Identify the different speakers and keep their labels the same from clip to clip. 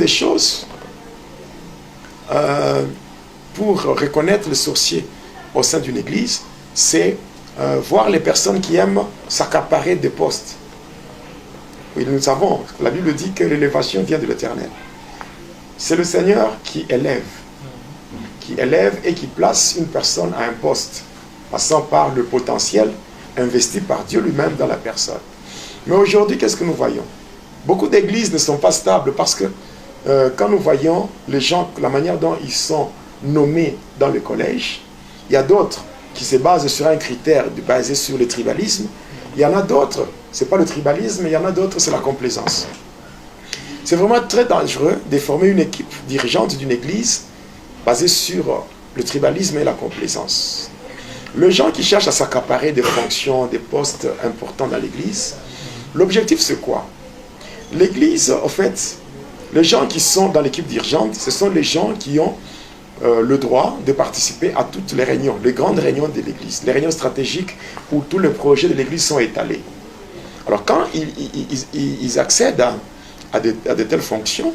Speaker 1: des choses pour reconnaître le sorcier au sein d'une église, c'est voir les personnes qui aiment s'accaparer des postes. Oui, nous savons, la Bible dit que l'élévation vient de l'Éternel. C'est le Seigneur qui élève et qui place une personne à un poste, passant par le potentiel investi par Dieu lui-même dans la personne. Mais aujourd'hui, qu'est-ce que nous voyons? Beaucoup d'églises ne sont pas stables parce que quand nous voyons les gens, la manière dont ils sont nommés dans le collège, il y a d'autres qui se basent sur un critère basé sur le tribalisme. Il y en a d'autres, ce n'est pas le tribalisme, mais il y en a d'autres, c'est la complaisance. C'est vraiment très dangereux de former une équipe dirigeante d'une église basée sur le tribalisme et la complaisance. Les gens qui cherchent à s'accaparer des fonctions, des postes importants dans l'église, l'objectif c'est quoi? L'église, en fait, les gens qui sont dans l'équipe dirigeante, ce sont les gens qui ont le droit de participer à toutes les réunions, les grandes réunions de l'église, les réunions stratégiques où tous les projets de l'église sont étalés. Alors quand ils accèdent à de telles fonctions,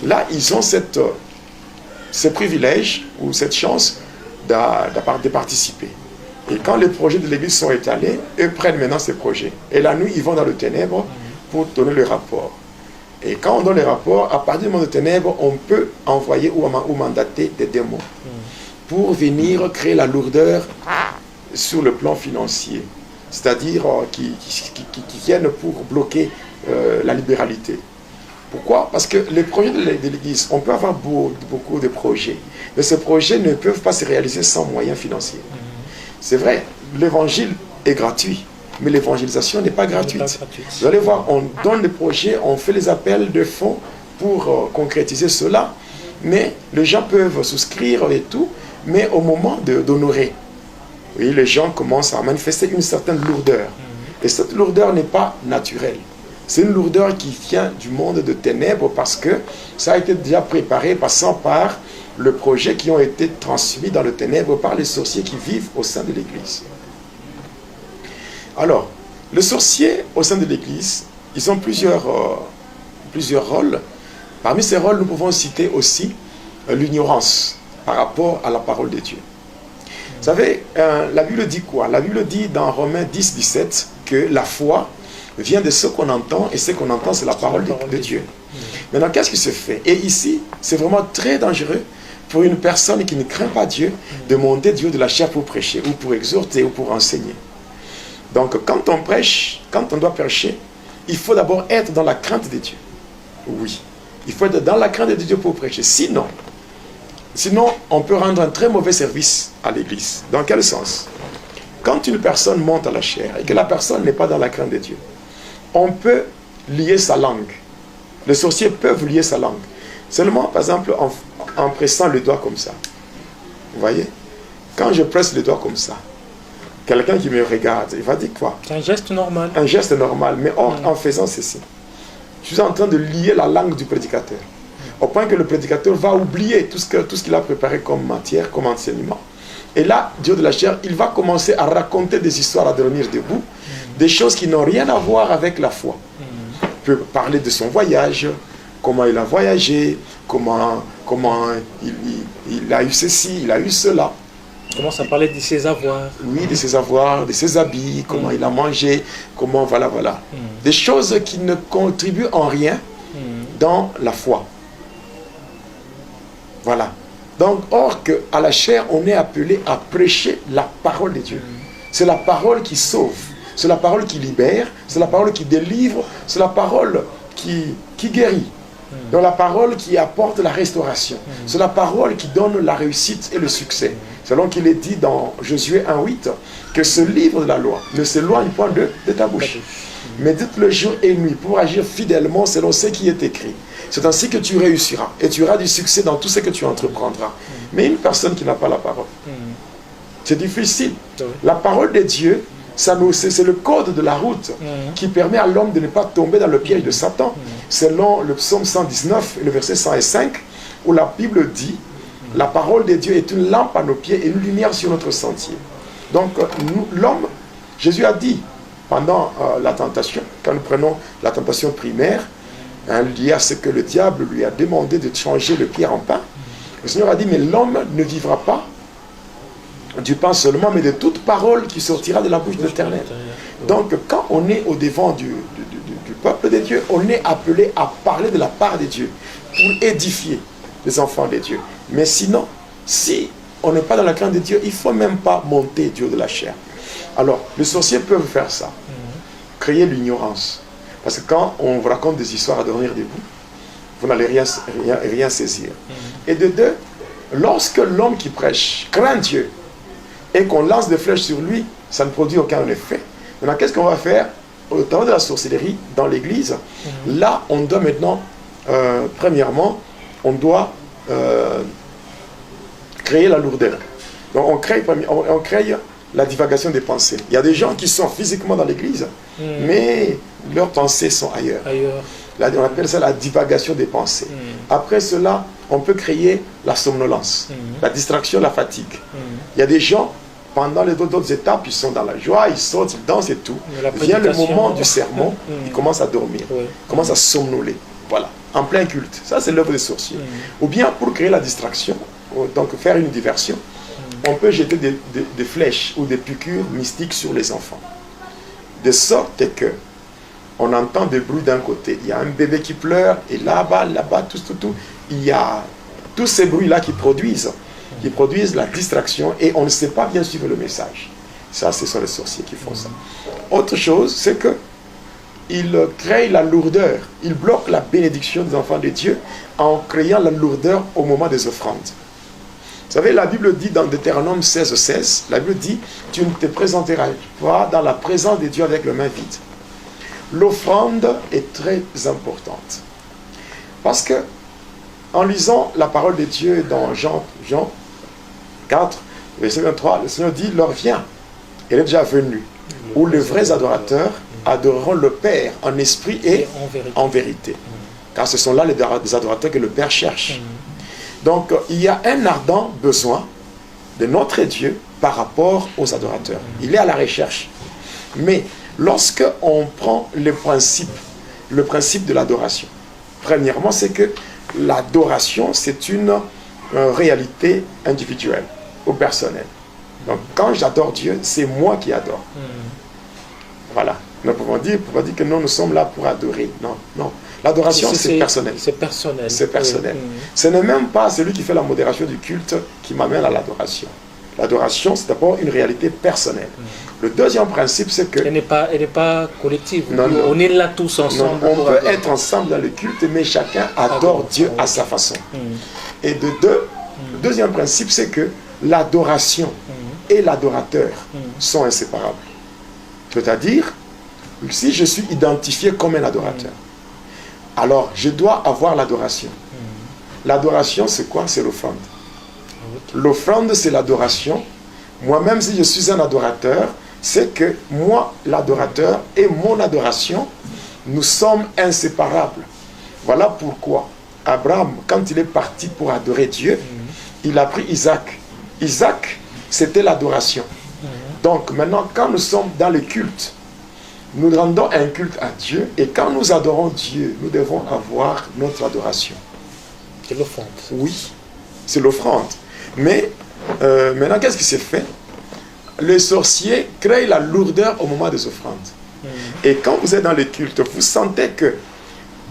Speaker 1: là ils ont ce privilège ou cette chance de participer. Et quand les projets de l'église sont étalés, eux prennent maintenant ces projets. Et la nuit, ils vont dans le ténèbre pour donner le rapport. Et quand on donne les rapports, à partir du monde de ténèbres, on peut envoyer ou mandater des démons pour venir créer la lourdeur sur le plan financier. C'est-à-dire qui viennent pour bloquer la libéralité. Pourquoi? Parce que les projets de l'Église, on peut avoir beaucoup de projets, mais ces projets ne peuvent pas se réaliser sans moyens financiers. C'est vrai, l'évangile est gratuit, mais l'évangélisation n'est pas gratuite. Vous allez voir, on donne des projets, on fait les appels de fonds pour concrétiser cela, mais les gens peuvent souscrire et tout, mais au moment d'honorer, oui, les gens commencent à manifester une certaine lourdeur. Et cette lourdeur n'est pas naturelle. C'est une lourdeur qui vient du monde de ténèbres parce que ça a été déjà préparé passant par le projet qui ont été transmis dans le ténèbre par les sorciers qui vivent au sein de l'Église. Alors, les sorciers au sein de l'Église, ils ont plusieurs rôles. Parmi ces rôles, nous pouvons citer aussi l'ignorance par rapport à la parole de Dieu. Vous savez, la Bible dit quoi? La Bible dit dans Romains 10, 17 que la foi vient de ce qu'on entend, et ce qu'on entend, c'est la parole de Dieu. Maintenant, qu'est-ce qui se fait? Et ici, c'est vraiment très dangereux pour une personne qui ne craint pas Dieu de monter Dieu de la chair pour prêcher, ou pour exhorter, ou pour enseigner. Donc, quand on prêche, quand on doit prêcher, il faut d'abord être dans la crainte de Dieu. Oui, il faut être dans la crainte de Dieu pour prêcher. Sinon, on peut rendre un très mauvais service à l'Église. Dans quel sens? Quand une personne monte à la chair et que la personne n'est pas dans la crainte de Dieu, on peut lier sa langue. Les sorciers peuvent lier sa langue. Seulement, par exemple, en pressant le doigt comme ça. Vous voyez? Quand je presse le doigt comme ça, quelqu'un qui me regarde, il va dire quoi?
Speaker 2: C'est un geste normal.
Speaker 1: Un geste normal. Mais en faisant ceci, je suis en train de lier la langue du prédicateur. Au point que le prédicateur va oublier tout ce qu'il a préparé comme matière, comme enseignement. Et là, Dieu de la chair, il va commencer à raconter des histoires à dormir debout, des choses qui n'ont rien à voir avec la foi. Il peut parler de son voyage, comment il a voyagé, comment il a eu ceci, il a eu cela.
Speaker 2: Il commence à parler de ses avoirs.
Speaker 1: Oui, de ses avoirs, de ses habits, comment il a mangé, comment, voilà. Des choses qui ne contribuent en rien dans la foi. Voilà. Donc, or qu'à la chair, on est appelé à prêcher la parole de Dieu. C'est la parole qui sauve, c'est la parole qui libère, c'est la parole qui délivre, c'est la parole qui guérit. Donc la parole qui apporte la restauration. C'est la parole qui donne la réussite et le succès. Selon qu'il est dit dans Josué 1,8 que ce livre de la loi ne s'éloigne point de ta bouche. Médite le jour et nuit pour agir fidèlement selon ce qui est écrit. C'est ainsi que tu réussiras et tu auras du succès dans tout ce que tu entreprendras. Mais une personne qui n'a pas la parole, c'est difficile. La parole de Dieu, c'est le code de la route qui permet à l'homme de ne pas tomber dans le piège de Satan. Selon le psaume 119, le verset 105, où la Bible dit « La parole de Dieu est une lampe à nos pieds et une lumière sur notre sentier. » Donc l'homme, Jésus a dit pendant la tentation, quand nous prenons la tentation primaire, hein, lié à ce que le diable lui a demandé de changer le pierre en pain. Le Seigneur a dit, mais l'homme ne vivra pas du pain seulement, mais de toute parole qui sortira de la bouche de l'Éternel. Donc, quand on est au devant du peuple de Dieu, on est appelé à parler de la part de Dieu pour édifier les enfants de Dieu. Mais sinon, si on n'est pas dans la crainte de Dieu, il ne faut même pas monter du haut de la chair. Alors, les sorciers peuvent faire ça, créer l'ignorance. Parce que quand on vous raconte des histoires à dormir debout, vous n'allez rien saisir. Et de deux, lorsque l'homme qui prêche craint Dieu et qu'on lance des flèches sur lui, ça ne produit aucun effet. Maintenant, qu'est-ce qu'on va faire au temps de la sorcellerie dans l'église? Là, on doit maintenant, premièrement, on doit créer la lourdeur. Donc, on crée la divagation des pensées. Il y a des gens qui sont physiquement dans l'église, mais leurs pensées sont ailleurs. Là, on appelle ça la divagation des pensées. Après cela, on peut créer la somnolence, la distraction, la fatigue. Il y a des gens, pendant les autres étapes, ils sont dans la joie, ils sautent, ils dansent et tout. Vient le moment du sermon, ils commencent à dormir, ils commencent à somnoler. Voilà, en plein culte. Ça, c'est l'œuvre des sorciers. Ou bien, pour créer la distraction, donc faire une diversion, on peut jeter des flèches ou des piqûres mystiques sur les enfants. De sorte que on entend des bruits d'un côté. Il y a un bébé qui pleure, et là-bas, tout. Il y a tous ces bruits-là qui produisent la distraction, et on ne sait pas bien suivre le message. Ça, ce sont les sorciers qui font ça. Autre chose, c'est que ils créent la lourdeur. Ils bloquent la bénédiction des enfants de Dieu en créant la lourdeur au moment des offrandes. Vous savez, la Bible dit dans Deutéronome 16, la Bible dit, tu ne te présenteras pas dans la présence de Dieu avec les mains vides. L'offrande est très importante. Parce que, en lisant la parole de Dieu dans Jean 4, verset 23, le Seigneur dit, l'heure vient, elle est déjà venue, où les vrais adorateurs adoreront le Père en esprit et en vérité. Car ce sont là les adorateurs que le Père cherche. Donc, il y a un ardent besoin de notre Dieu par rapport aux adorateurs. Il est à la recherche. Mais, lorsque on prend le principe de l'adoration, premièrement, c'est que l'adoration, c'est une réalité individuelle ou personnelle. Donc, quand j'adore Dieu, c'est moi qui adore. Voilà. Nous pouvons dire que nous sommes là pour adorer. Non. L'adoration, c'est personnel.
Speaker 2: C'est personnel.
Speaker 1: C'est personnel. Ce n'est même pas celui qui fait la modération du culte qui m'amène à l'adoration. L'adoration, c'est d'abord une réalité personnelle. Le deuxième principe, c'est que...
Speaker 2: Elle n'est pas collective.
Speaker 1: Non.
Speaker 2: On est là tous ensemble.
Speaker 1: On peut être ensemble dans le culte, mais chacun adore Dieu à sa façon. Et le deuxième principe, c'est que l'adoration et l'adorateur sont inséparables. C'est-à-dire, si je suis identifié comme un adorateur, alors je dois avoir l'adoration. L'adoration, c'est quoi? C'est l'offrande. L'offrande, c'est l'adoration. Moi-même, si je suis un adorateur, c'est que moi, l'adorateur, et mon adoration, nous sommes inséparables. Voilà pourquoi Abraham, quand il est parti pour adorer Dieu, il a pris Isaac. Isaac, c'était l'adoration. Donc maintenant, quand nous sommes dans le culte, nous rendons un culte à Dieu, et quand nous adorons Dieu, nous devons avoir notre adoration.
Speaker 2: C'est l'offrande.
Speaker 1: Oui, c'est l'offrande. Mais maintenant, qu'est-ce qui s'est fait? Les sorciers créent la lourdeur au moment des offrandes. Et quand vous êtes dans le culte, vous sentez que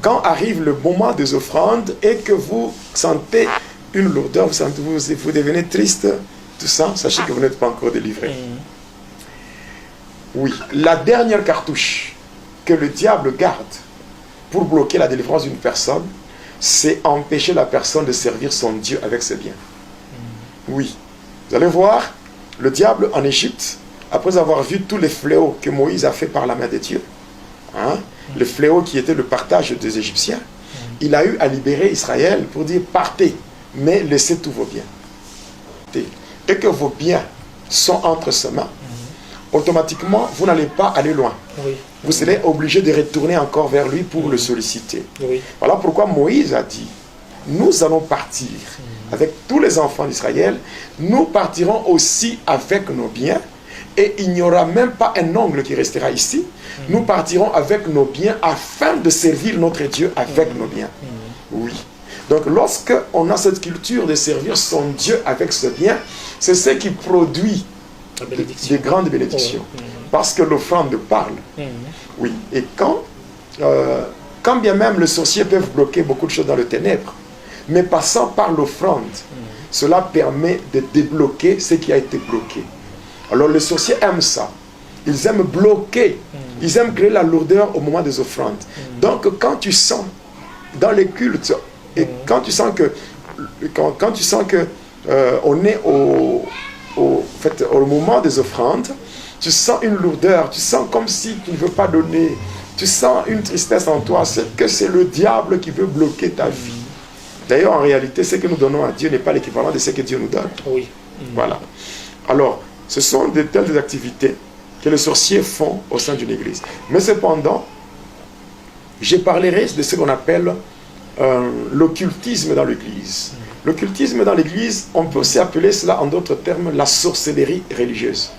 Speaker 1: quand arrive le moment des offrandes et que vous sentez une lourdeur, vous devenez triste, tout ça, sachez que vous n'êtes pas encore délivré. Oui, la dernière cartouche que le diable garde pour bloquer la délivrance d'une personne, c'est empêcher la personne de servir son Dieu avec ses biens. Oui, vous allez voir, le diable en Égypte, après avoir vu tous les fléaux que Moïse a fait par la main de Dieu, le fléau qui était le partage des Égyptiens, il a eu à libérer Israël pour dire partez, mais laissez tous vos biens. Et que vos biens sont entre ses mains, automatiquement, vous n'allez pas aller loin. Vous serez obligé de retourner encore vers lui pour le solliciter. Voilà pourquoi Moïse a dit, nous allons partir avec tous les enfants d'Israël, nous partirons aussi avec nos biens, et il n'y aura même pas un ongle qui restera ici. Nous partirons avec nos biens afin de servir notre Dieu avec nos biens. Oui. Donc lorsque on a cette culture de servir son Dieu avec ce bien, c'est ce qui produit de grandes bénédictions. Parce que l'offrande parle. Oui. Et quand bien même le sorcier peut bloquer beaucoup de choses dans le ténèbre, mais passant par l'offrande, cela permet de débloquer ce qui a été bloqué. Alors les sorciers aiment ça. Ils aiment bloquer. Ils aiment créer la lourdeur au moment des offrandes. Donc quand tu sens dans les cultes, et quand tu sens que on est au moment des offrandes, tu sens une lourdeur, tu sens comme si tu ne veux pas donner, tu sens une tristesse en toi, c'est que c'est le diable qui veut bloquer ta vie. D'ailleurs, en réalité, ce que nous donnons à Dieu n'est pas l'équivalent de ce que Dieu nous donne.
Speaker 2: Oui.
Speaker 1: Voilà. Alors, ce sont de telles activités que les sorciers font au sein d'une église. Mais cependant, je parlerai de ce qu'on appelle l'occultisme dans l'église. L'occultisme dans l'église, on peut aussi appeler cela en d'autres termes la sorcellerie religieuse.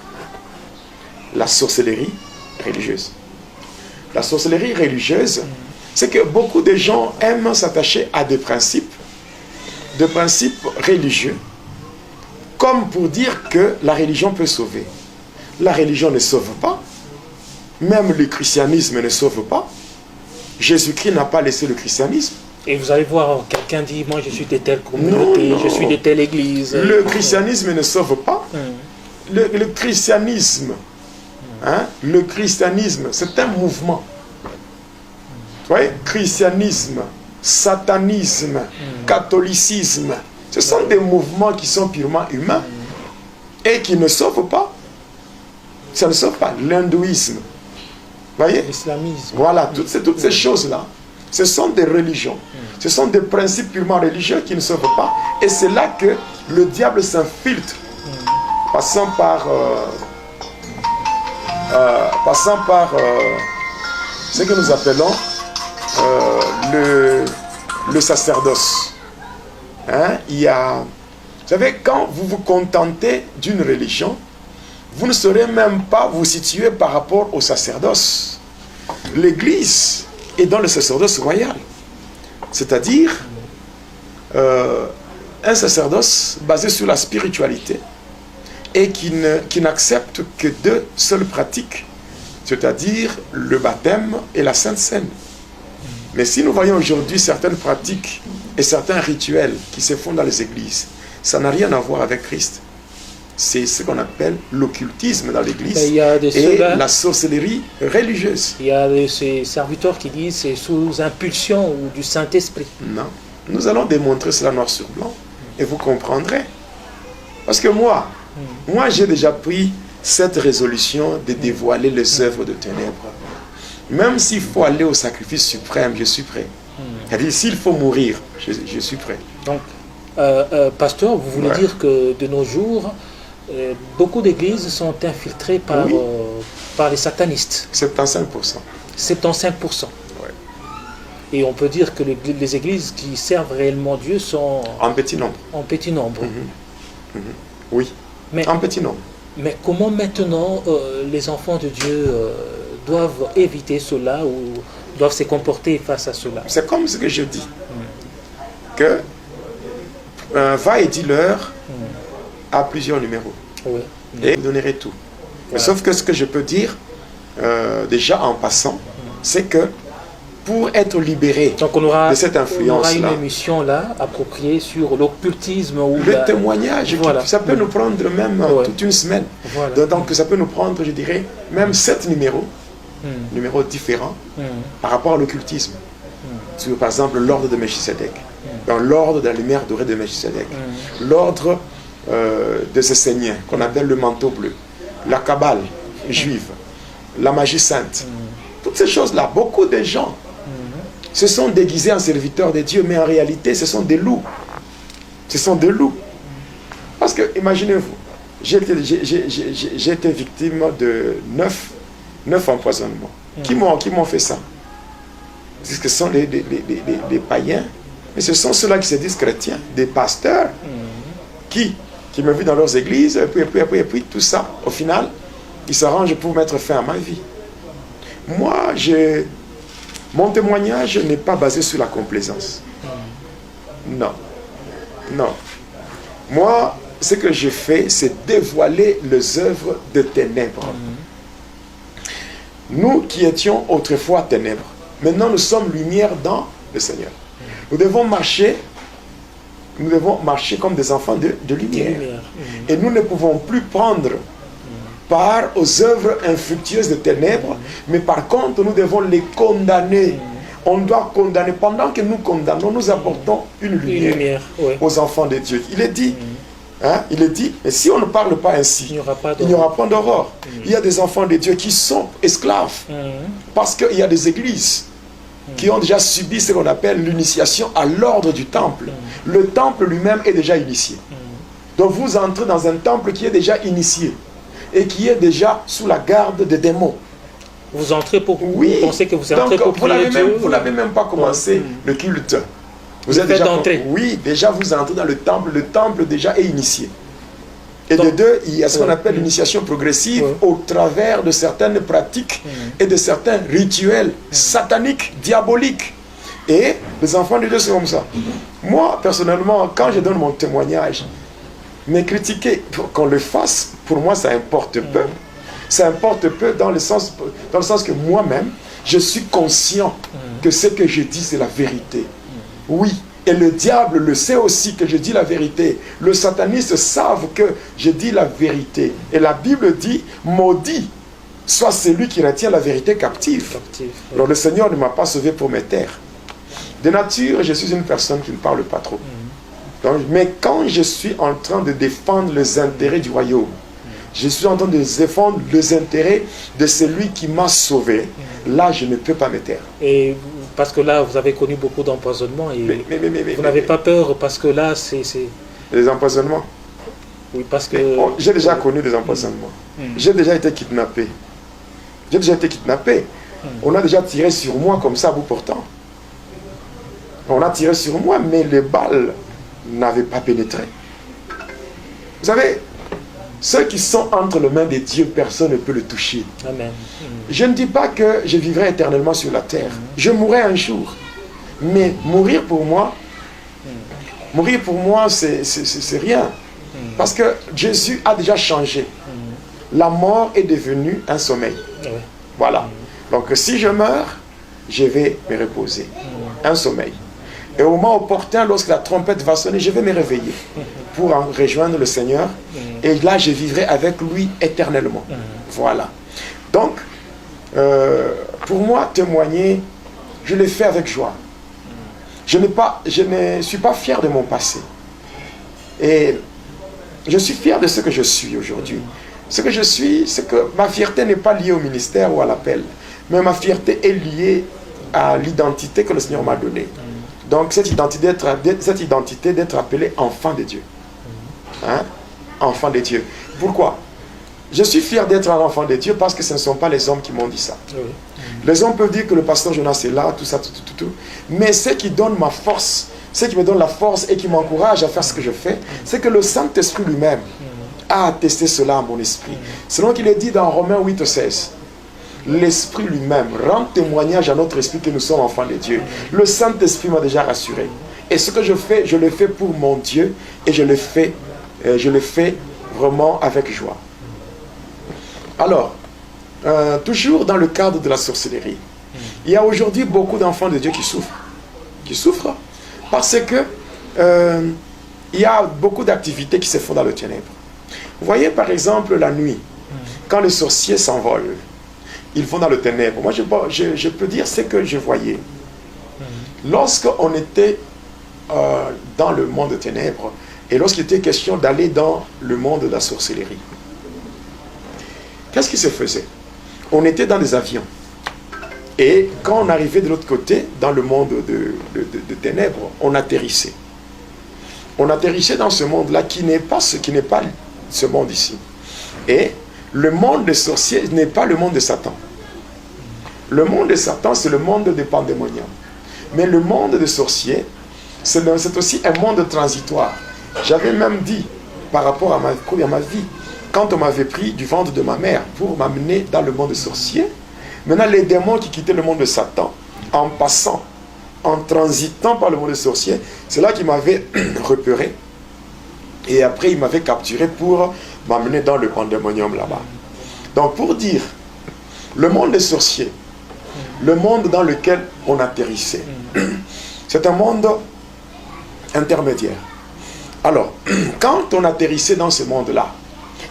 Speaker 1: La sorcellerie religieuse. La sorcellerie religieuse, c'est que beaucoup de gens aiment s'attacher à des principes religieux, comme pour dire que la religion peut sauver. La religion ne sauve pas. Même le christianisme ne sauve pas. Jésus-Christ n'a pas laissé le christianisme.
Speaker 2: Et vous allez voir, quelqu'un dit, moi je suis de telle communauté, je suis de telle église.
Speaker 1: Le christianisme ne sauve pas. Le christianisme, le christianisme, c'est un mouvement. Vous voyez, christianisme, satanisme, catholicisme, ce sont des mouvements qui sont purement humains et qui ne sauvent pas. Ça ne sauve pas. L'hindouisme, voyez,
Speaker 2: l'islamisme.
Speaker 1: Voilà, toutes ces choses-là, ce sont des religions. Ce sont des principes purement religieux qui ne sauvent pas. Et c'est là que le diable s'infiltre, passant par ce que nous appelons le sacerdoce. Il y a, vous savez, quand vous vous contentez d'une religion, vous ne saurez même pas vous situer par rapport au sacerdoce. L'Église est dans le sacerdoce royal. C'est-à-dire un sacerdoce basé sur la spiritualité et qui n'accepte que deux seules pratiques, c'est-à-dire le baptême et la Sainte Seine. Mais si nous voyons aujourd'hui certaines pratiques et certains rituels qui se font dans les églises, ça n'a rien à voir avec Christ. C'est ce qu'on appelle l'occultisme dans l'église et la sorcellerie religieuse.
Speaker 2: Il y a de ces serviteurs qui disent c'est sous impulsion ou du Saint-Esprit.
Speaker 1: Non. Nous allons démontrer cela noir sur blanc et vous comprendrez. Parce que moi j'ai déjà pris cette résolution de dévoiler les œuvres de ténèbres. Même s'il faut aller au sacrifice suprême, je suis prêt. C'est-à-dire, s'il faut mourir, je suis prêt.
Speaker 2: Donc, pasteur, vous voulez dire que de nos jours, beaucoup d'églises sont infiltrées par les satanistes.
Speaker 1: 75%.
Speaker 2: 75%.
Speaker 1: Ouais.
Speaker 2: Et on peut dire que les églises qui servent réellement Dieu sont
Speaker 1: en petit nombre.
Speaker 2: En petit nombre.
Speaker 1: Oui, en petit nombre.
Speaker 2: Mais comment maintenant les enfants de Dieu doivent éviter cela ou doivent se comporter face à cela?
Speaker 1: C'est comme ce que je dis. Que va et dis-leur à plusieurs numéros.
Speaker 2: Oui.
Speaker 1: Et vous donnerez tout. Voilà. Sauf que ce que je peux dire, déjà en passant, c'est que pour être libéré de cette influence-là,
Speaker 2: on aura une émission là appropriée sur l'occultisme.
Speaker 1: Le témoignage, ça peut nous prendre même toute une semaine. Voilà. Donc ça peut nous prendre, je dirais, même 7 numéros, numéros différents par rapport à l'occultisme. Sur, par exemple, l'ordre de Melchisedec, dans l'ordre de la lumière dorée de Melchisedec, l'ordre de ces seigneurs qu'on appelle le manteau bleu, la Kabbale juive, la magie sainte. Toutes ces choses-là, beaucoup de gens se sont déguisés en serviteurs de Dieu, mais en réalité, ce sont des loups. Ce sont des loups. Parce que, imaginez-vous, j'ai été victime de 9 empoisonnements. Qui m'ont fait ça? Ce sont des païens, mais ce sont ceux-là qui se disent chrétiens, des pasteurs, qui me vu dans leurs églises, et puis tout ça. Au final, il s'arrange pour mettre fin à ma vie. Moi, mon témoignage n'est pas basé sur la complaisance. Non. Non. Moi, ce que je fais, c'est dévoiler les œuvres de ténèbres. Nous qui étions autrefois ténèbres, maintenant nous sommes lumière dans le Seigneur. Nous devons marcher comme des enfants de lumière. Et nous ne pouvons plus prendre part aux œuvres infructueuses de ténèbres, mais par contre nous devons les condamner. On doit condamner. Pendant que nous condamnons, nous apportons une lumière aux enfants de Dieu. Il est dit, il est dit, mais si on ne parle pas ainsi, il n'y aura pas d'aurore. Il y a des enfants de Dieu qui sont esclaves, parce qu'il y a des églises qui ont déjà subi ce qu'on appelle l'initiation à l'ordre du temple. Le temple lui-même est déjà initié. Donc vous entrez dans un temple qui est déjà initié et qui est déjà sous la garde des démons.
Speaker 2: Vous entrez pour...
Speaker 1: Oui.
Speaker 2: Vous pensez que vous entrez pour prier Dieu?
Speaker 1: Vous n'avez même pas commencé le culte. Vous êtes déjà d'entrer. Oui, déjà vous entrez dans le temple déjà est initié. Et de deux, il y a ce qu'on appelle l'initiation progressive au travers de certaines pratiques et de certains rituels sataniques, diaboliques. Et les enfants de Dieu sont comme ça. Moi, personnellement, quand je donne mon témoignage, mais critiquer, qu'on le fasse, pour moi, ça importe peu. Ça importe peu dans le sens que moi-même, je suis conscient que ce que je dis, c'est la vérité. Oui. Et le diable le sait aussi que je dis la vérité. Le sataniste savent que je dis la vérité. Et la Bible dit, maudit soit celui qui retient la vérité captive. Alors le Seigneur ne m'a pas sauvé pour me taire. De nature, je suis une personne qui ne parle pas trop. Donc, mais quand je suis en train de défendre les intérêts du royaume, je suis en train de défendre les intérêts de celui qui m'a sauvé, là je ne peux pas me taire.
Speaker 2: Et parce que là, vous avez connu beaucoup d'empoisonnements et vous n'avez pas peur parce que là, c'est...
Speaker 1: Les empoisonnements?
Speaker 2: Oui, parce que...
Speaker 1: J'ai déjà connu des empoisonnements. J'ai déjà été kidnappé. On a déjà tiré sur moi comme ça à bout portant. On a tiré sur moi, mais les balles n'avaient pas pénétré. Vous savez, ceux qui sont entre les mains de Dieu, personne ne peut le toucher.
Speaker 2: Amen.
Speaker 1: Je ne dis pas que je vivrai éternellement sur la terre. Je mourrai un jour. Mais mourir pour moi, c'est rien. Parce que Jésus a déjà changé. La mort est devenue un sommeil. Voilà. Donc si je meurs, je vais me reposer. Un sommeil. Et au moment opportun, lorsque la trompette va sonner, je vais me réveiller pour en rejoindre le Seigneur. Et là, je vivrai avec lui éternellement. Voilà. Donc, pour moi, témoigner, je le fais avec joie. Je ne suis pas fier de mon passé. Et je suis fier de ce que je suis aujourd'hui. Ce que je suis, c'est que ma fierté n'est pas liée au ministère ou à l'appel. Mais ma fierté est liée à l'identité que le Seigneur m'a donnée. Donc cette identité d'être appelé enfant de Dieu. Enfant de Dieu. Pourquoi? Je suis fier d'être un enfant de Dieu parce que ce ne sont pas les hommes qui m'ont dit ça. Les hommes peuvent dire que le pasteur Jonas est là, tout ça, tout. Mais ce qui donne ma force, ce qui me donne la force et qui m'encourage à faire ce que je fais, c'est que le Saint-Esprit lui-même a attesté cela à mon esprit. Selon qu'il est dit dans Romains 8:16. L'Esprit lui-même rend témoignage à notre esprit que nous sommes enfants de Dieu. Le Saint-Esprit m'a déjà rassuré. Et ce que je fais, je le fais pour mon Dieu et je le fais vraiment avec joie. Alors, toujours dans le cadre de la sorcellerie, il y a aujourd'hui beaucoup d'enfants de Dieu qui souffrent. Qui souffrent parce que il y a beaucoup d'activités qui se font dans le ténèbre. Vous voyez par exemple la nuit, quand les sorciers s'envolent, ils vont dans le ténèbre. Moi, je peux dire ce que je voyais. Lorsqu'on était dans le monde des ténèbres, et lorsqu'il était question d'aller dans le monde de la sorcellerie, qu'est-ce qui se faisait? On était dans des avions. Et quand on arrivait de l'autre côté, dans le monde de ténèbres, on atterrissait. On atterrissait dans ce monde-là qui n'est pas ce monde ici. Et le monde des sorciers n'est pas le monde de Satan. Le monde de Satan, c'est le monde des pandémoniums. Mais le monde des sorciers, c'est aussi un monde transitoire. J'avais même dit, par rapport à ma vie, quand on m'avait pris du ventre de ma mère pour m'amener dans le monde sorcier, maintenant les démons qui quittaient le monde de Satan, en passant, en transitant par le monde sorcier, c'est là qu'ils m'avaient repéré. Et après, ils m'avaient capturé pour m'amener dans le pandémonium là-bas. Donc pour dire, le monde des sorciers, le monde dans lequel on atterrissait, c'est un monde intermédiaire. Alors, quand on atterrissait dans ce monde-là,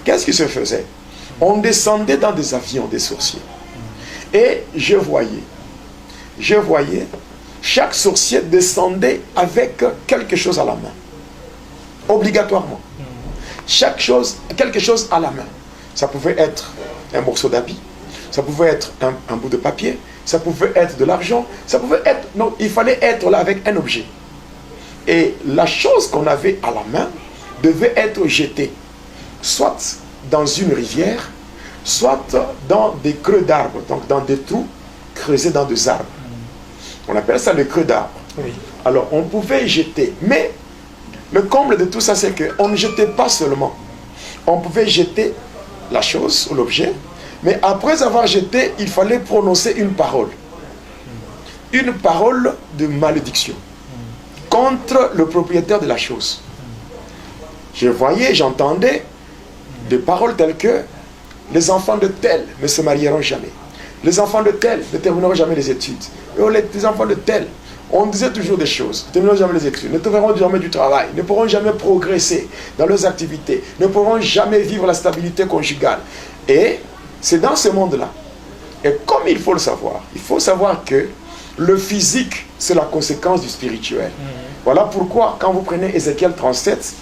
Speaker 1: qu'est-ce qui se faisait? On descendait dans des avions des sorciers. Et je voyais, chaque sorcier descendait avec quelque chose à la main. Obligatoirement. Quelque chose à la main. Ça pouvait être un morceau d'habit, ça pouvait être un bout de papier, ça pouvait être de l'argent, ça pouvait être... Non, il fallait être là avec un objet. Et la chose qu'on avait à la main devait être jetée, soit dans une rivière, soit dans des creux d'arbres, donc dans des trous creusés dans des arbres. On appelle ça le creux d'arbres.
Speaker 2: Oui.
Speaker 1: Alors, on pouvait jeter, mais le comble de tout ça, c'est qu'on ne jetait pas seulement. On pouvait jeter la chose ou l'objet, mais après avoir jeté, il fallait prononcer une parole. Une parole de malédiction contre le propriétaire de la chose. Je voyais, j'entendais des paroles telles que les enfants de tel ne se marieront jamais. Les enfants de tel ne termineront jamais les études. Les enfants de tel, on disait toujours des choses, ne termineront jamais les études, ne trouveront jamais du travail, ne pourront jamais progresser dans leurs activités, ne pourront jamais vivre la stabilité conjugale. Et c'est dans ce monde-là. Et comme il faut savoir que le physique, c'est la conséquence du spirituel. Voilà pourquoi, quand vous prenez Ézéchiel 37,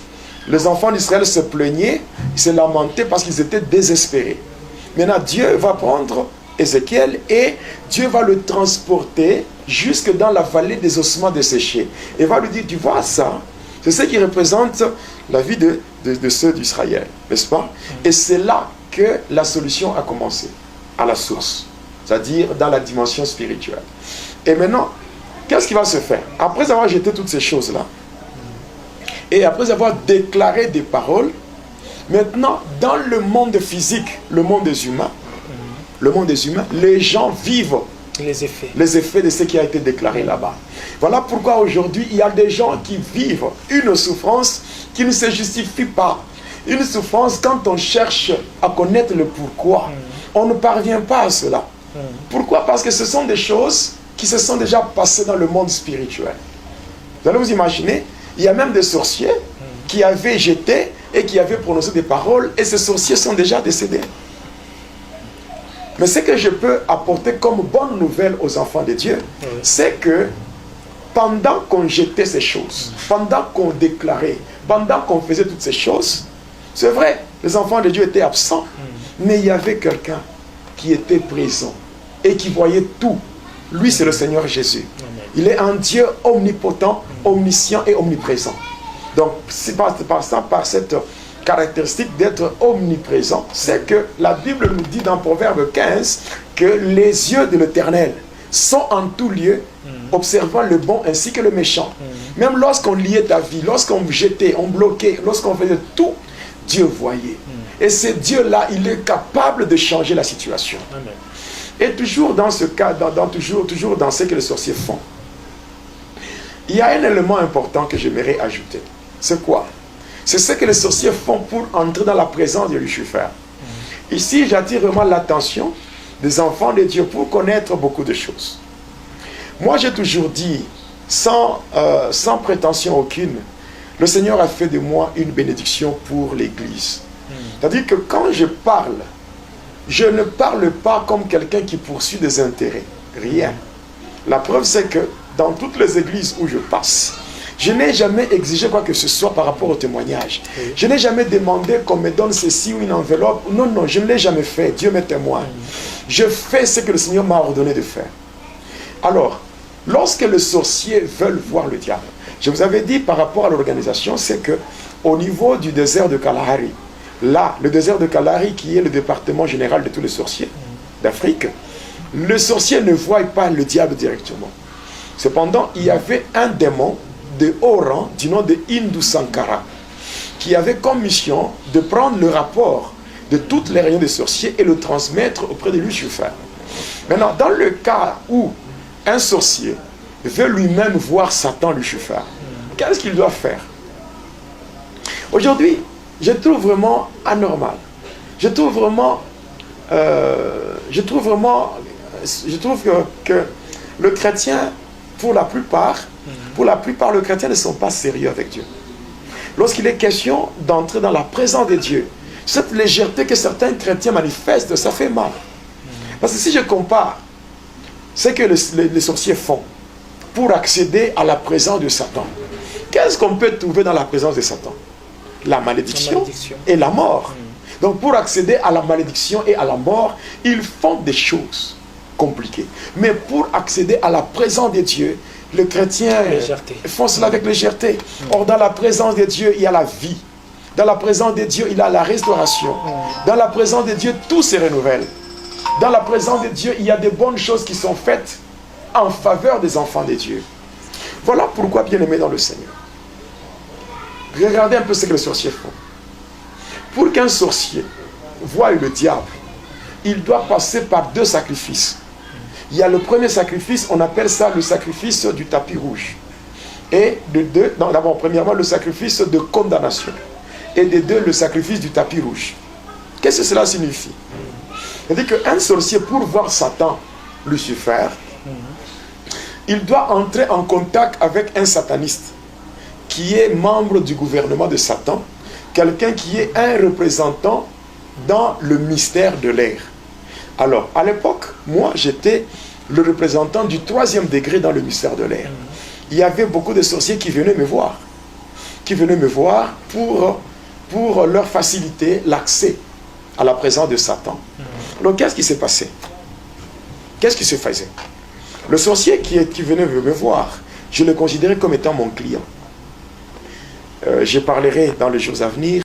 Speaker 1: les enfants d'Israël se plaignaient, ils se lamentaient parce qu'ils étaient désespérés. Maintenant, Dieu va prendre Ézéchiel et Dieu va le transporter jusque dans la vallée des ossements desséchés. Et va lui dire, tu vois ça, c'est ce qui représente la vie de ceux d'Israël, n'est-ce pas? Et c'est là que la solution a commencé, à la source, c'est-à-dire dans la dimension spirituelle. Et maintenant, qu'est-ce qui va se faire? Après avoir jeté toutes ces choses-là, et après avoir déclaré des paroles, maintenant, dans le monde physique, le monde des humains, les gens vivent les effets de ce qui a été déclaré là-bas. Voilà pourquoi aujourd'hui, il y a des gens qui vivent une souffrance qui ne se justifie pas. Une souffrance, quand on cherche à connaître le pourquoi, on ne parvient pas à cela. Pourquoi? Parce que ce sont des choses qui se sont déjà passées dans le monde spirituel. Vous allez vous imaginer, il y a même des sorciers qui avaient jeté et qui avaient prononcé des paroles, et ces sorciers sont déjà décédés. Mais ce que je peux apporter comme bonne nouvelle aux enfants de Dieu, c'est que pendant qu'on jetait ces choses, pendant qu'on déclarait, pendant qu'on faisait toutes ces choses, c'est vrai, les enfants de Dieu étaient absents, mais il y avait quelqu'un qui était présent et qui voyait tout. Lui, c'est le Seigneur Jésus. Il est un Dieu omnipotent, omniscient et omniprésent. Donc, c'est par cette caractéristique d'être omniprésent, c'est que la Bible nous dit dans Proverbe 15 que les yeux de l'Éternel sont en tout lieu, observant le bon ainsi que le méchant. Même lorsqu'on liait ta vie, lorsqu'on jetait, on bloquait, lorsqu'on faisait tout, Dieu voyait. Et ce Dieu-là, il est capable de changer la situation. Amen. Et toujours dans ce cas, toujours dans ce que les sorciers font, il y a un élément important que j'aimerais ajouter. C'est quoi? C'est ce que les sorciers font pour entrer dans la présence de Lucifer. Ici, j'attire vraiment l'attention des enfants de Dieu pour connaître beaucoup de choses. Moi, j'ai toujours dit, sans prétention aucune, le Seigneur a fait de moi une bénédiction pour l'Église. C'est-à-dire que quand je parle, je ne parle pas comme quelqu'un qui poursuit des intérêts. Rien. La preuve, c'est que dans toutes les églises où je passe, je n'ai jamais exigé quoi que ce soit par rapport au témoignage. Je n'ai jamais demandé qu'on me donne ceci ou une enveloppe. Non, non, je ne l'ai jamais fait. Dieu m'est témoin. Je fais ce que le Seigneur m'a ordonné de faire. Alors, lorsque les sorciers veulent voir le diable, je vous avais dit par rapport à l'organisation, c'est que au niveau du désert de Kalahari, là, le désert de Kalahari qui est le département général de tous les sorciers d'Afrique, le sorcier ne voit pas le diable directement. Cependant, il y avait un démon de haut rang du nom de Hindu Sankara qui avait comme mission de prendre le rapport de toutes les réunions des sorciers et le transmettre auprès de Lucifer. Maintenant, dans le cas où un sorcier veut lui-même voir Satan, Lucifer, qu'est-ce qu'il doit faire? Aujourd'hui, je trouve vraiment anormal. Je trouve que le chrétien, pour la plupart, le chrétien ne sont pas sérieux avec Dieu. Lorsqu'il est question d'entrer dans la présence de Dieu, cette légèreté que certains chrétiens manifestent, ça fait mal. Parce que si je compare ce que les sorciers font pour accéder à la présence de Satan, qu'est-ce qu'on peut trouver dans la présence de Satan? La malédiction et la mort. Donc pour accéder à la malédiction et à la mort, ils font des choses compliquées. Mais pour accéder à la présence de Dieu, les chrétiens font cela avec légèreté. Or, dans la présence de Dieu, il y a la vie. Dans la présence de Dieu, il y a la restauration. Dans la présence de Dieu, tout se renouvelle. Dans la présence de Dieu, il y a de bonnes choses qui sont faites en faveur des enfants de Dieu. Voilà pourquoi, bien-aimés dans le Seigneur, regardez un peu ce que les sorciers font. Pour qu'un sorcier voie le diable, il doit passer par 2 sacrifices. Il y a le premier sacrifice, on appelle ça le sacrifice du tapis rouge. Et d'abord, premièrement, le sacrifice de condamnation. Et de 2, le sacrifice du tapis rouge. Qu'est-ce que cela signifie? C'est-à-dire qu'un sorcier, pour voir Satan, Lucifer, il doit entrer en contact avec un sataniste qui est membre du gouvernement de Satan, quelqu'un qui est un représentant dans le mystère de l'air. Alors, à l'époque, moi, j'étais le représentant du 3e degré dans le mystère de l'air. Il y avait beaucoup de sorciers qui venaient me voir. Pour leur faciliter l'accès à la présence de Satan. Donc, qu'est-ce qui s'est passé? Qu'est-ce qui se faisait? Le sorcier qui venait me voir, je le considérais comme étant mon client. Je parlerai dans les jours à venir